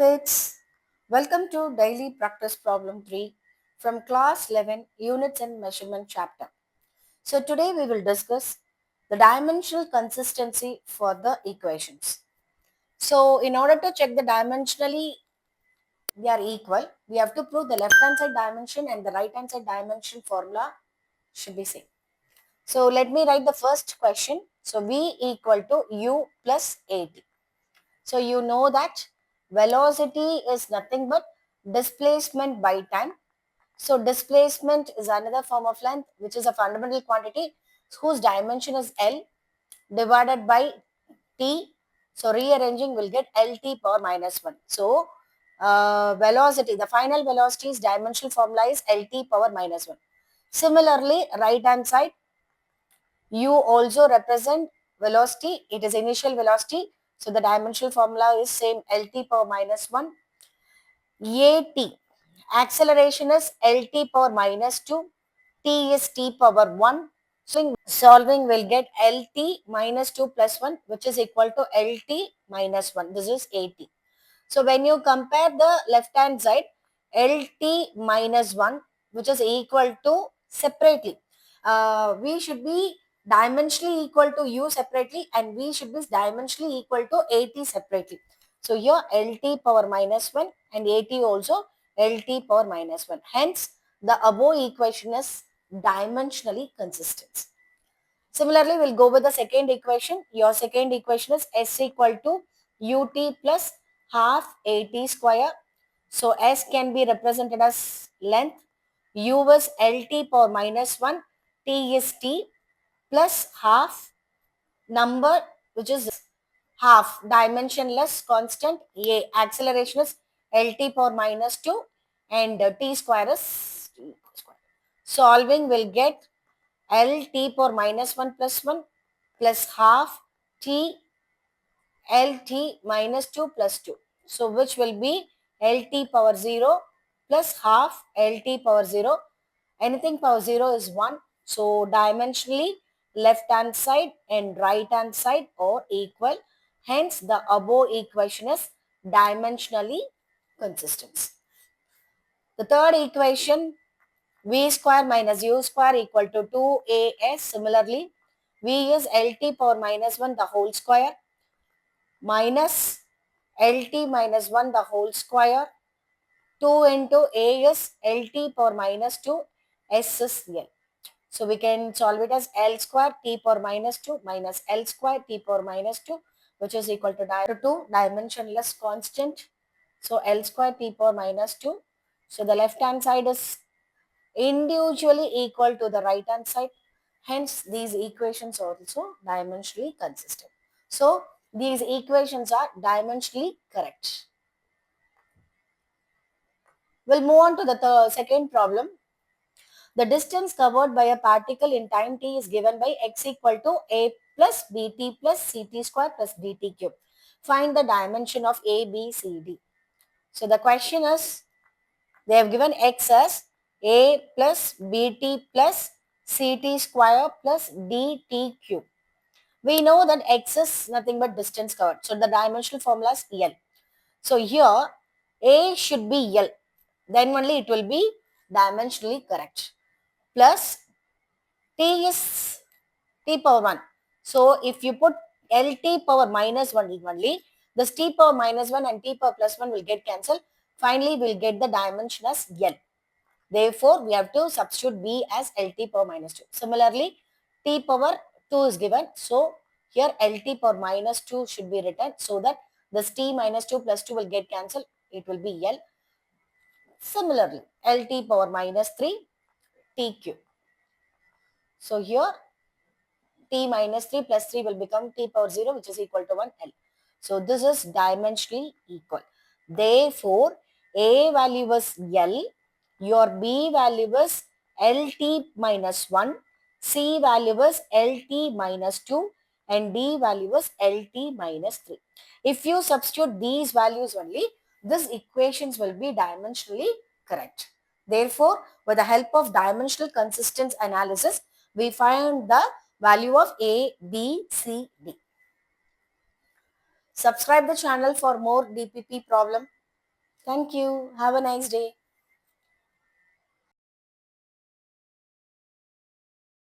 kids, welcome to Daily Practice Problem 3 from Class 11 Units and Measurement chapter. So today we will discuss the dimensional consistency for the equations. So in order to check the dimensionally they are equal, we have to prove the left hand side dimension and the right hand side dimension formula should be same. So let me write the first question. So V equal to U plus AT. So you know that velocity is nothing but displacement by time. So displacement is another form of length which is a fundamental quantity whose dimension is L divided by T. So rearranging will get LT power minus 1. So velocity, the final velocity's dimensional formula is LT power minus 1. Similarly, right hand side, U also represent velocity. It is initial velocity. So the dimensional formula is same LT power minus 1. AT. Acceleration is LT power minus 2. T is T power 1. Solving will get LT minus 2 plus 1 which is equal to LT minus 1. This is AT. So when you compare the left hand side, LT minus 1 which is equal to separately. We should be dimensionally equal to U separately and we should be dimensionally equal to AT separately. So here LT power minus 1 and AT also LT power minus 1. Hence the above equation is dimensionally consistent. Similarly, we'll go with the second equation. Your second equation is S equal to ut plus half at square. So S can be represented as length. U is LT power minus 1. T is T plus half number which is half dimensionless constant. A acceleration is LT power minus 2 and T square is T square. Solving will get LT power minus 1 plus 1 plus half T LT minus 2 plus 2. So which will be LT power 0 plus half LT power 0. Anything power 0 is 1. So dimensionally left hand side and right hand side are equal. Hence the above equation is dimensionally consistent. The third equation V square minus U square equal to 2AS. Similarly, V is LT power minus 1 the whole square minus LT minus 1 the whole square. 2 into A is LT power minus 2, S is L. So we can solve it as L square T power minus 2 minus L square T power minus 2 which is equal to 2 dimensionless constant. So L square T power minus 2. So the left hand side is individually equal to the right hand side. Hence, these equations are also dimensionally consistent. So, these equations are dimensionally correct. We'll move on to the second problem. The distance covered by a particle in time t is given by x equal to a plus bt plus ct square plus dt cube. Find the dimension of a, b, c, d. So, the question is, they have given x as a plus bt plus ct square plus dt cube. We know that x is nothing but distance covered. So the dimensional formula is L. So here a should be L. Then only it will be dimensionally correct. Plus t is t power 1. So if you put LT power minus 1 only, this t power minus 1 and t power plus 1 will get cancelled. Finally, we'll get the dimension as L. Therefore, we have to substitute B as LT power minus 2. Similarly, T power 2 is given. So, here LT power minus 2 should be written so that this T minus 2 plus 2 will get cancelled. It will be L. Similarly, LT power minus 3 TQ. So, here T minus 3 plus 3 will become T power 0 which is equal to 1 L. So, this is dimensionally equal. Therefore, A value was L, your B value was LT minus 1, C value was LT minus 2 and D value was LT minus 3. If you substitute these values only, these equations will be dimensionally correct. Therefore, with the help of dimensional consistence analysis, we find the value of A, B, C, D. Subscribe the channel for more DPP problem. Thank you. Have a nice day.